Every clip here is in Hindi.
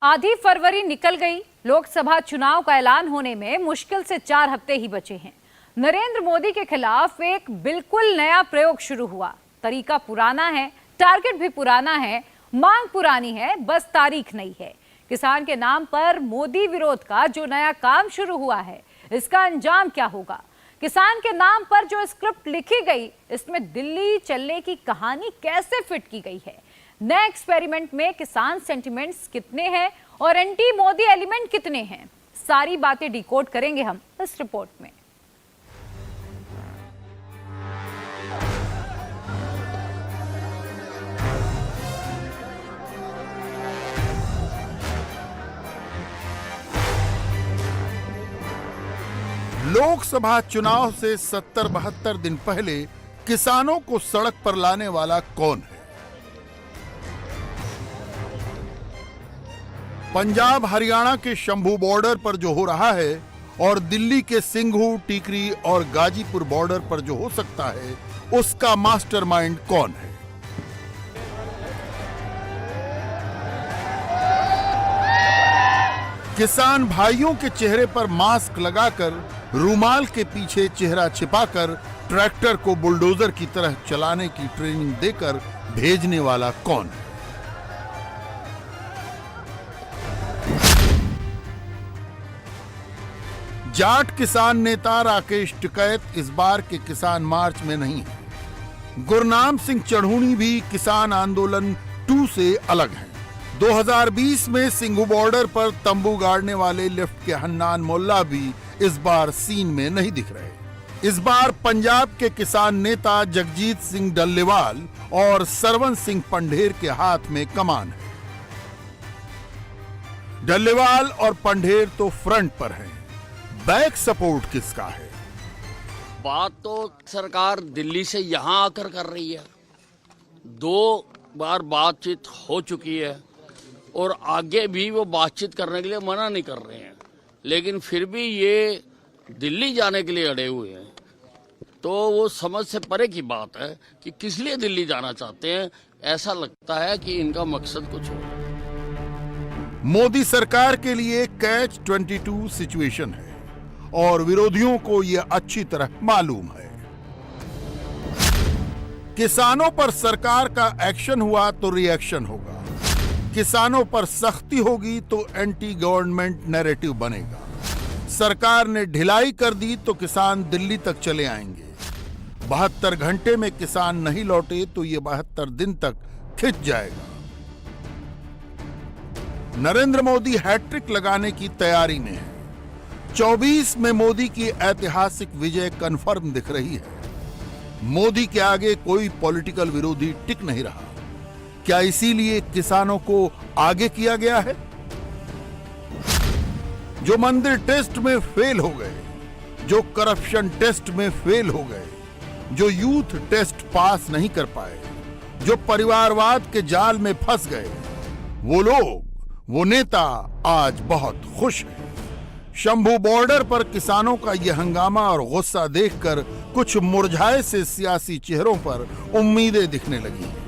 आधी फरवरी निकल गई। लोकसभा चुनाव का ऐलान होने में मुश्किल से 4 हफ्ते ही बचे हैं। नरेंद्र मोदी के खिलाफ एक बिल्कुल नया प्रयोग शुरू हुआ। तरीका पुराना है, टारगेट भी पुराना है, मांग पुरानी है, बस तारीख नई है। किसान के नाम पर मोदी विरोध का जो नया काम शुरू हुआ है, इसका अंजाम क्या होगा? किसान के नाम पर जो स्क्रिप्ट लिखी गई, इसमें दिल्ली चलने की कहानी कैसे फिट की गई है? नए एक्सपेरिमेंट में किसान सेंटिमेंट्स कितने हैं और एंटी मोदी एलिमेंट कितने हैं? सारी बातें डिकोड करेंगे हम इस रिपोर्ट में। लोकसभा चुनाव से 70-72 दिन पहले किसानों को सड़क पर लाने वाला कौन है? पंजाब हरियाणा के शंभू बॉर्डर पर जो हो रहा है और दिल्ली के सिंघू, टीकरी और गाजीपुर बॉर्डर पर जो हो सकता है, उसका मास्टरमाइंड कौन है? किसान भाइयों के चेहरे पर मास्क लगाकर, रूमाल के पीछे चेहरा छिपाकर ट्रैक्टर को बुलडोजर की तरह चलाने की ट्रेनिंग देकर भेजने वाला कौन है? जाट किसान नेता राकेश टिकैत इस बार के किसान मार्च में नहीं है। गुरनाम सिंह चढ़ूनी भी किसान आंदोलन 2 से अलग हैं। 2020 में सिंघू बॉर्डर पर तंबू गाड़ने वाले लेफ्ट के हन्नान मोल्ला भी इस बार सीन में नहीं दिख रहे। इस बार पंजाब के किसान नेता जगजीत सिंह डल्लेवाल और सरवन सिंह पंढेर के हाथ में कमान है। डल्लेवाल और पंढेर तो फ्रंट पर हैं। बैक सपोर्ट किसका है? बात तो सरकार दिल्ली से यहां आकर कर रही है। 2 बार बातचीत हो चुकी है और आगे भी वो बातचीत करने के लिए मना नहीं कर रहे हैं, लेकिन फिर भी ये दिल्ली जाने के लिए अड़े हुए हैं। तो वो समझ से परे की बात है कि किस लिए दिल्ली जाना चाहते हैं। ऐसा लगता है कि इनका मकसद कुछ और। मोदी सरकार के लिए कैच 22 सिचुएशन है और विरोधियों को यह अच्छी तरह मालूम है। किसानों पर सरकार का एक्शन हुआ तो रिएक्शन होगा, किसानों पर सख्ती होगी तो एंटी गवर्नमेंट नैरेटिव बनेगा। सरकार ने ढिलाई कर दी तो किसान दिल्ली तक चले आएंगे। 72 घंटे में किसान नहीं लौटे तो ये 72 दिन तक खिंच जाएगा। नरेंद्र मोदी हैट्रिक लगाने की तैयारी में है। 24 में मोदी की ऐतिहासिक विजय कंफर्म दिख रही है। मोदी के आगे कोई पॉलिटिकल विरोधी टिक नहीं रहा। क्या इसीलिए किसानों को आगे किया गया है? जो मंदिर टेस्ट में फेल हो गए, जो करप्शन टेस्ट में फेल हो गए, जो यूथ टेस्ट पास नहीं कर पाए, जो परिवारवाद के जाल में फंस गए, वो लोग, वो नेता आज बहुत खुश हैं। शंभू बॉर्डर पर किसानों का यह हंगामा और गुस्सा देखकर कुछ मुरझाए से सियासी चेहरों पर उम्मीदें दिखने लगी हैं।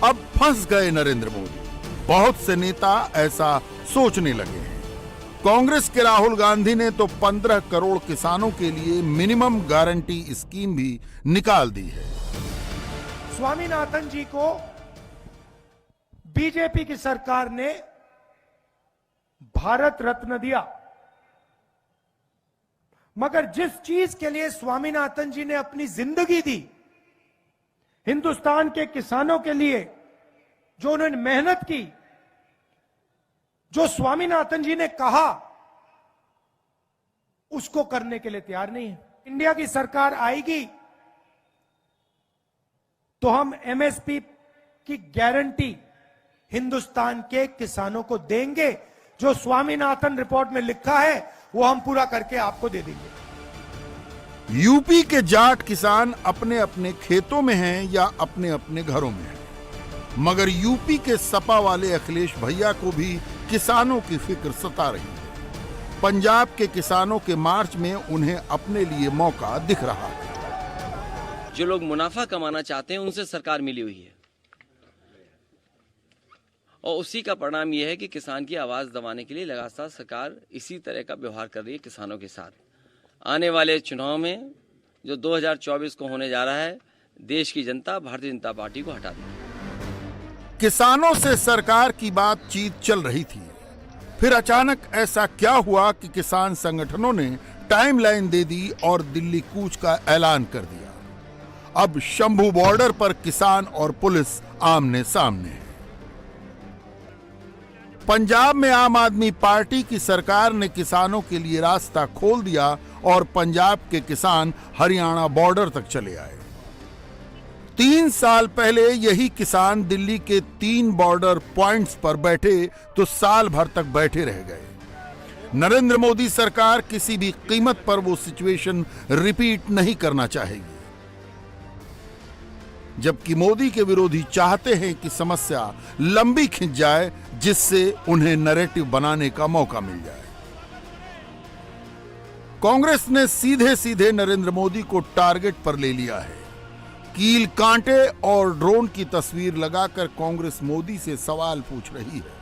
अब फंस गए नरेंद्र मोदी। बहुत से नेता ऐसा सोचने लगे हैं। कांग्रेस के राहुल गांधी ने तो 15 करोड़ किसानों के लिए मिनिमम गारंटी स्कीम भी निकाल दी है। स्वामीनाथन जी को बीजेपी की सरकार ने भारत रत्न दिया, मगर जिस चीज के लिए स्वामीनाथन जी ने अपनी जिंदगी दी, हिंदुस्तान के किसानों के लिए जो उन्होंने मेहनत की, जो स्वामीनाथन जी ने कहा, उसको करने के लिए तैयार नहीं है। इंडिया की सरकार आएगी तो हम एमएसपी की गारंटी हिंदुस्तान के किसानों को देंगे। जो स्वामीनाथन रिपोर्ट में लिखा है वो हम पूरा करके आपको दे देंगे। यूपी के जाट किसान अपने अपने खेतों में हैं या अपने अपने घरों में हैं, मगर यूपी के सपा वाले अखिलेश भैया को भी किसानों की फिक्र सता रही है। पंजाब के किसानों के मार्च में उन्हें अपने लिए मौका दिख रहा है। जो लोग मुनाफा कमाना चाहते हैं उनसे सरकार मिली हुई है और उसी का परिणाम ये है कि किसान की आवाज़ दबाने के लिए लगातार सरकार इसी तरह का व्यवहार कर रही है किसानों के साथ। आने वाले चुनाव में जो 2024 को होने जा रहा है, देश की जनता भारतीय जनता पार्टी को हटा देगी। किसानों से सरकार की बातचीत चल रही थी, फिर अचानक ऐसा क्या हुआ कि किसान संगठनों ने टाइमलाइन दे दी और दिल्ली कूच का ऐलान कर दिया। अब शंभू बॉर्डर पर किसान और पुलिस आमने सामने है। पंजाब में आम आदमी पार्टी की सरकार ने किसानों के लिए रास्ता खोल दिया और पंजाब के किसान हरियाणा बॉर्डर तक चले आए। 3 साल पहले यही किसान दिल्ली के 3 बॉर्डर पॉइंट्स पर बैठे तो साल भर तक बैठे रह गए। नरेंद्र मोदी सरकार किसी भी कीमत पर वो सिचुएशन रिपीट नहीं करना चाहेगी, जबकि मोदी के विरोधी चाहते हैं कि समस्या लंबी खिंच जाए जिससे उन्हें नैरेटिव बनाने का मौका मिल जाए। कांग्रेस ने सीधे सीधे नरेंद्र मोदी को टारगेट पर ले लिया है। कील कांटे और ड्रोन की तस्वीर लगाकर कांग्रेस मोदी से सवाल पूछ रही है।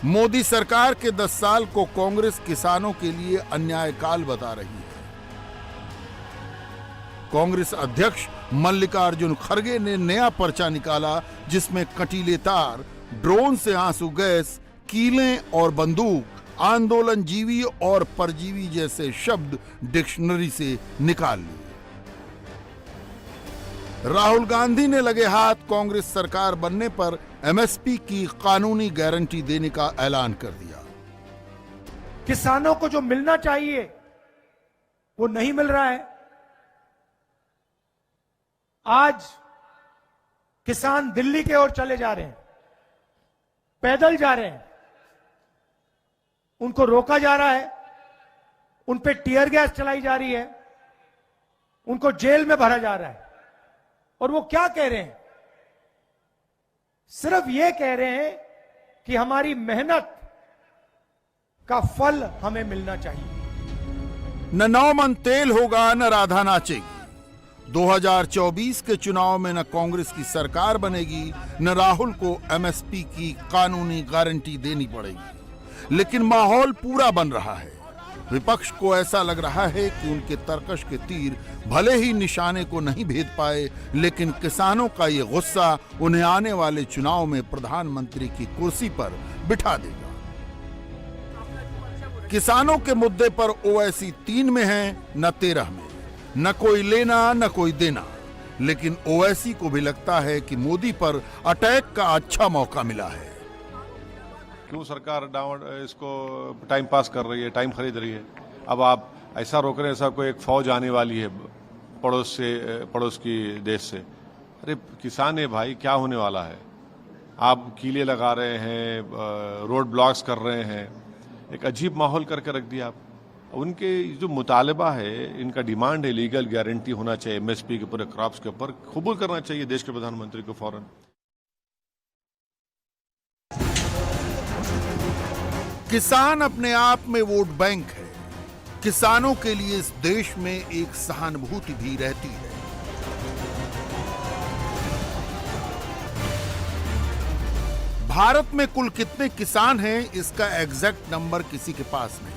मोदी सरकार के 10 साल को कांग्रेस किसानों के लिए अन्यायकाल बता रही है। कांग्रेस अध्यक्ष मल्लिकार्जुन खड़गे ने नया पर्चा निकाला जिसमें कटीले तार, ड्रोन से आंसू गैस, कीलें और बंदूक, आंदोलनजीवी और परजीवी जैसे शब्द डिक्शनरी से निकाल लिए। राहुल गांधी ने लगे हाथ कांग्रेस सरकार बनने पर एमएसपी की कानूनी गारंटी देने का ऐलान कर दिया। किसानों को जो मिलना चाहिए वो नहीं मिल रहा है। आज किसान दिल्ली की ओर चले जा रहे हैं, पैदल जा रहे हैं, उनको रोका जा रहा है, उन पे टीयर गैस चलाई जा रही है, उनको जेल में भरा जा रहा है। और वो क्या कह रहे हैं? सिर्फ ये कह रहे हैं कि हमारी मेहनत का फल हमें मिलना चाहिए। न 9 मन तेल होगा न राधा नाचेगी। 2024 के चुनाव में न कांग्रेस की सरकार बनेगी न राहुल को एमएसपी की कानूनी गारंटी देनी पड़ेगी। लेकिन माहौल पूरा बन रहा है। विपक्ष को ऐसा लग रहा है कि उनके तरकश के तीर भले ही निशाने को नहीं भेद पाए, लेकिन किसानों का ये गुस्सा उन्हें आने वाले चुनाव में प्रधानमंत्री की कुर्सी पर बिठा देगा। किसानों के मुद्दे पर ओवैसी 3 में है न 13 में, न कोई लेना न कोई देना। लेकिन ओवैसी को भी लगता है कि मोदी पर अटैक का अच्छा मौका मिला है। क्यों सरकार इसको टाइम पास कर रही है, टाइम खरीद रही है? अब आप ऐसा रोक रहे हैं ऐसा कोई एक फौज आने वाली है पड़ोस की देश से। अरे किसान है भाई, क्या होने वाला है? आप कीले लगा रहे हैं, रोड ब्लॉक्स कर रहे हैं, एक अजीब माहौल करके रख दिया आप। उनके जो मुतालबा है, इनका डिमांड है लीगल गारंटी होना चाहिए एमएसपी के पूरे क्रॉप्स के ऊपर, कबूल करना चाहिए देश के प्रधानमंत्री को फौरन। किसान अपने आप में वोट बैंक है। किसानों के लिए इस देश में एक सहानुभूति भी रहती है। भारत में कुल कितने किसान हैं इसका एग्जैक्ट नंबर किसी के पास नहीं।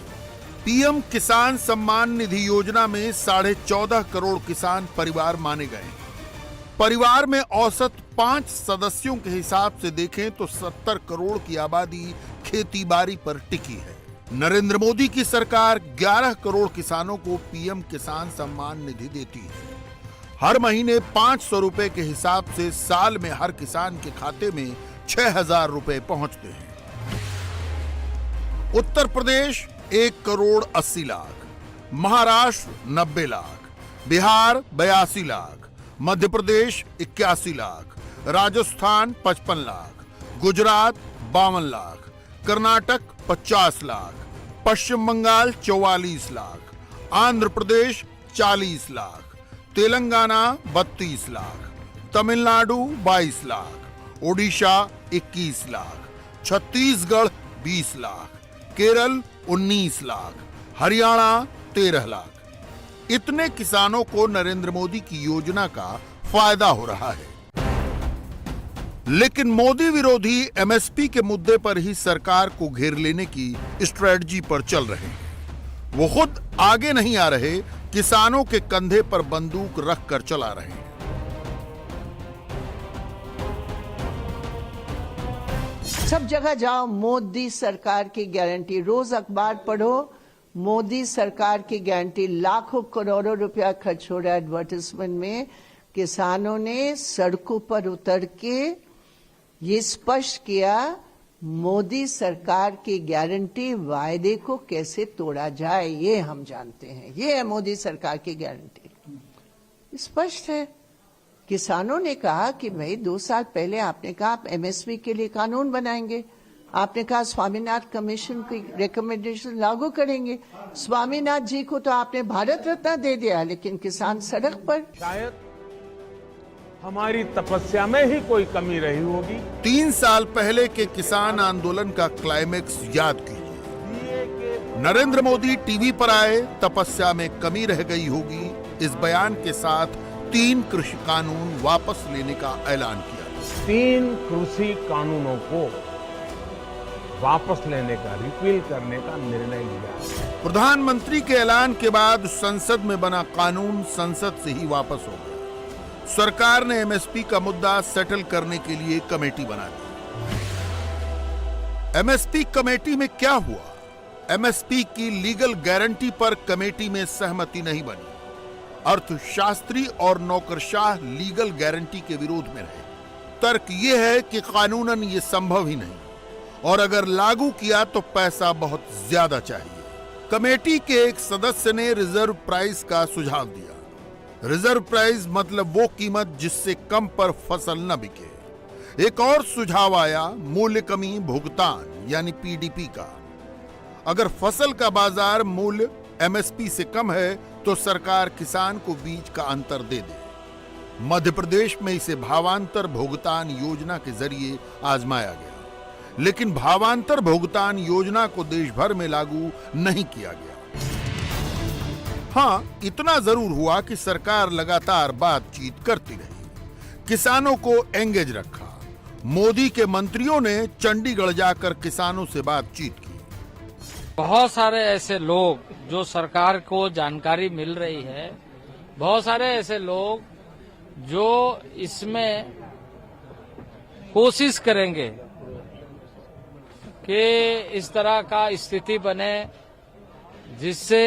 पीएम किसान सम्मान निधि योजना में 14.5 करोड़ किसान परिवार माने गए हैं। परिवार में औसत 5 सदस्यों के हिसाब से देखें तो 70 करोड़ की आबादी खेती बाड़ी पर टिकी है। नरेंद्र मोदी की सरकार 11 करोड़ किसानों को पीएम किसान सम्मान निधि देती है। हर महीने 500 रुपए के हिसाब से साल में हर किसान के खाते में 6,000 रुपए पहुंचते हैं। उत्तर प्रदेश 1 करोड़ 80 लाख, महाराष्ट्र 90 लाख, बिहार 82 लाख, मध्य प्रदेश 81 लाख, राजस्थान 55 लाख, गुजरात 52 लाख, कर्नाटक 50 लाख, पश्चिम बंगाल 44 लाख, आंध्र प्रदेश 40 लाख, तेलंगाना 32 लाख, तमिलनाडु 22 लाख, ओडिशा 21 लाख, छत्तीसगढ़ 20 लाख, केरल 19 लाख, हरियाणा 13 लाख। इतने किसानों को नरेंद्र मोदी की योजना का फायदा हो रहा है। लेकिन मोदी विरोधी एमएसपी के मुद्दे पर ही सरकार को घेर लेने की स्ट्रेटजी पर चल रहे हैं। वो खुद आगे नहीं आ रहे, किसानों के कंधे पर बंदूक रखकर चला रहे हैं। सब जगह जाओ मोदी सरकार की गारंटी, रोज अखबार पढ़ो, मोदी सरकार की गारंटी, लाखों करोड़ों रुपया खर्च हो रहा है एडवर्टाइजमेंट में। किसानों ने सड़कों पर उतर के ये स्पष्ट किया मोदी सरकार की गारंटी, वायदे को कैसे तोड़ा जाए ये हम जानते हैं। ये है मोदी सरकार की गारंटी, स्पष्ट है। किसानों ने कहा कि भाई 2 साल पहले आपने कहा आप एमएसपी के लिए कानून बनाएंगे, आपने कहा स्वामीनाथन कमीशन की रिकमेंडेशन लागू करेंगे। स्वामीनाथन जी को तो आपने भारत रत्न दे दिया, लेकिन किसान सड़क पर। शायद हमारी तपस्या में ही कोई कमी रही होगी। 3 साल पहले के किसान आंदोलन का क्लाइमेक्स याद कीजिए। नरेंद्र मोदी टीवी पर आए, तपस्या में कमी रह गई होगी, इस बयान के साथ 3 कृषि कानून वापस लेने का ऐलान किया। 3 कृषि कानूनों को वापस लेने का, रिपील करने का निर्णय लिया। प्रधानमंत्री के ऐलान के बाद संसद में बना कानून संसद से ही वापस हो गया। सरकार ने एमएसपी का मुद्दा सेटल करने के लिए कमेटी बना दी। एमएसपी कमेटी में क्या हुआ? एमएसपी की लीगल गारंटी पर कमेटी में सहमति नहीं बनी। अर्थशास्त्री और नौकरशाह लीगल गारंटी के विरोध में रहे। तर्क यह है कि कानूनन ये संभव ही नहीं, और अगर लागू किया तो पैसा बहुत ज्यादा चाहिए। कमेटी के एक सदस्य ने रिजर्व प्राइस का सुझाव दिया। रिजर्व प्राइस मतलब वो कीमत जिससे कम पर फसल न बिके। एक और सुझाव आया मूल्य कमी भुगतान यानी पीडीपी का। अगर फसल का बाजार मूल्य एमएसपी से कम है तो सरकार किसान को बीज का अंतर दे दे। मध्य प्रदेश में इसे भावांतर भुगतान योजना के जरिए आजमाया गया, लेकिन भावांतर भुगतान योजना को देश भर में लागू नहीं किया गया। हाँ, इतना जरूर हुआ कि सरकार लगातार बातचीत करती रही, किसानों को एंगेज रखा। मोदी के मंत्रियों ने चंडीगढ़ जाकर किसानों से बातचीत की। बहुत सारे ऐसे लोग जो सरकार को जानकारी मिल रही है, बहुत सारे ऐसे लोग जो इसमें कोशिश करेंगे कि इस तरह का स्थिति बने जिससे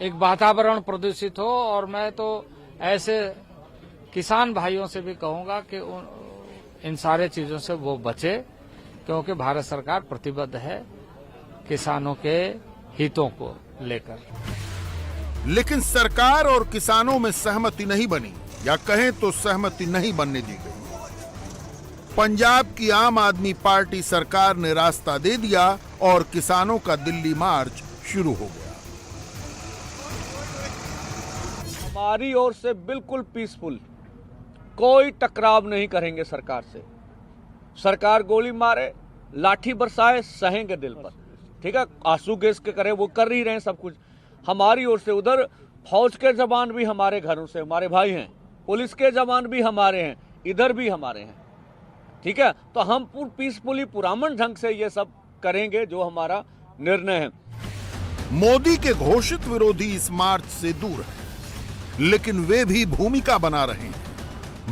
एक वातावरण प्रदूषित हो। और मैं तो ऐसे किसान भाइयों से भी कहूंगा कि इन सारे चीजों से वो बचे, क्योंकि भारत सरकार प्रतिबद्ध है किसानों के हितों को लेकर। लेकिन सरकार और किसानों में सहमति नहीं बनी, या कहें तो सहमति नहीं बनने दी गई। पंजाब की आम आदमी पार्टी सरकार ने रास्ता दे दिया और किसानों का दिल्ली मार्च शुरू हो गया। हमारी ओर से बिल्कुल पीसफुल, कोई टकराव नहीं करेंगे सरकार से। सरकार गोली मारे, लाठी बरसाए, सहेंगे दिल पर, ठीक है। आंसू गैस के करे वो कर ही रहे हैं सब कुछ। हमारी ओर से उधर फौज के जवान भी हमारे घरों से हमारे भाई हैं, पुलिस के जवान भी हमारे हैं, इधर भी हमारे हैं, ठीक है। तो हम पीसफुली पुरामन ढंग से ये सब करेंगे जो हमारा निर्णय है। मोदी के घोषित विरोधी इस मार्च से दूर है, लेकिन वे भी भूमिका बना रहे हैं।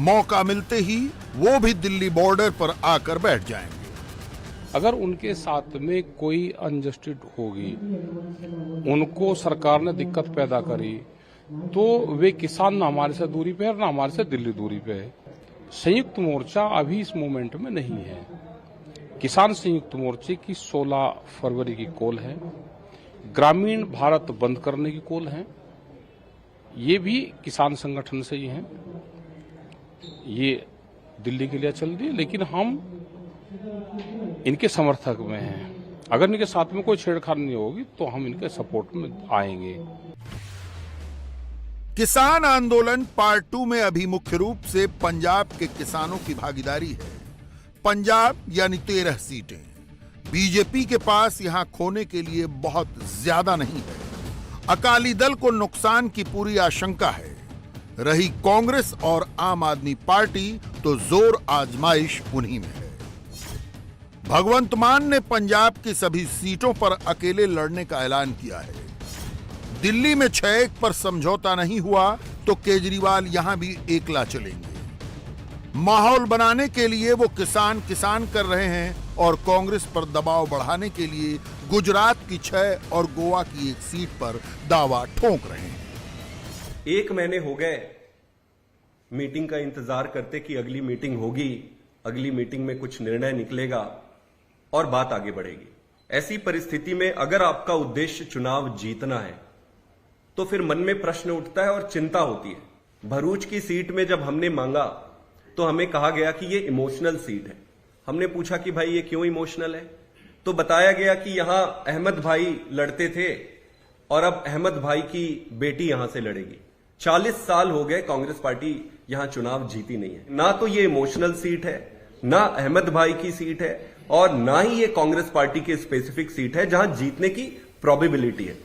मौका मिलते ही वो भी दिल्ली बॉर्डर पर आकर बैठ जाएंगे। अगर उनके साथ में कोई अनजस्टिस होगी, उनको सरकार ने दिक्कत पैदा करी, तो वे किसान ना हमारे से दूरी पे है ना हमारे से दिल्ली दूरी पे है। संयुक्त मोर्चा अभी इस मोमेंट में नहीं है। किसान संयुक्त मोर्चे की 16 फरवरी की कॉल है, ग्रामीण भारत बंद करने की कॉल है, ये भी किसान संगठन से ही हैं। ये दिल्ली के लिए चल रही है, लेकिन हम इनके समर्थक में हैं। अगर इनके साथ में कोई छेड़छाड़ नहीं होगी तो हम इनके सपोर्ट में आएंगे। किसान आंदोलन पार्ट 2 में अभी मुख्य रूप से पंजाब के किसानों की भागीदारी है। पंजाब यानी 13 सीटें। बीजेपी के पास यहां खोने के लिए बहुत ज्यादा नहीं है। अकाली दल को नुकसान की पूरी आशंका है। रही कांग्रेस और आम आदमी पार्टी तो जोर आजमाइश उन्हीं में है। भगवंत मान ने पंजाब की सभी सीटों पर अकेले लड़ने का ऐलान किया है। दिल्ली में 6-1 पर समझौता नहीं हुआ तो केजरीवाल यहां भी एकला चलेंगे। माहौल बनाने के लिए वो किसान कर रहे हैं और कांग्रेस पर दबाव बढ़ाने के लिए गुजरात की 6 और गोवा की 1 सीट पर दावा ठोक रहे हैं। 1 महीने हो गए मीटिंग का इंतजार करते कि अगली मीटिंग होगी, अगली मीटिंग में कुछ निर्णय निकलेगा और बात आगे बढ़ेगी। ऐसी परिस्थिति में अगर आपका उद्देश्य चुनाव जीतना है तो फिर मन में प्रश्न उठता है और चिंता होती है। भरूच की सीट में जब हमने मांगा तो हमें कहा गया कि ये इमोशनल सीट है। हमने पूछा कि भाई ये क्यों इमोशनल है, तो बताया गया कि यहां अहमद भाई लड़ते थे और अब अहमद भाई की बेटी यहां से लड़ेगी। 40 साल हो गए कांग्रेस पार्टी यहां चुनाव जीती नहीं है। ना तो ये इमोशनल सीट है, ना अहमद भाई की सीट है और ना ही ये कांग्रेस पार्टी की स्पेसिफिक सीट है जहां जीतने की प्रोबेबिलिटी है।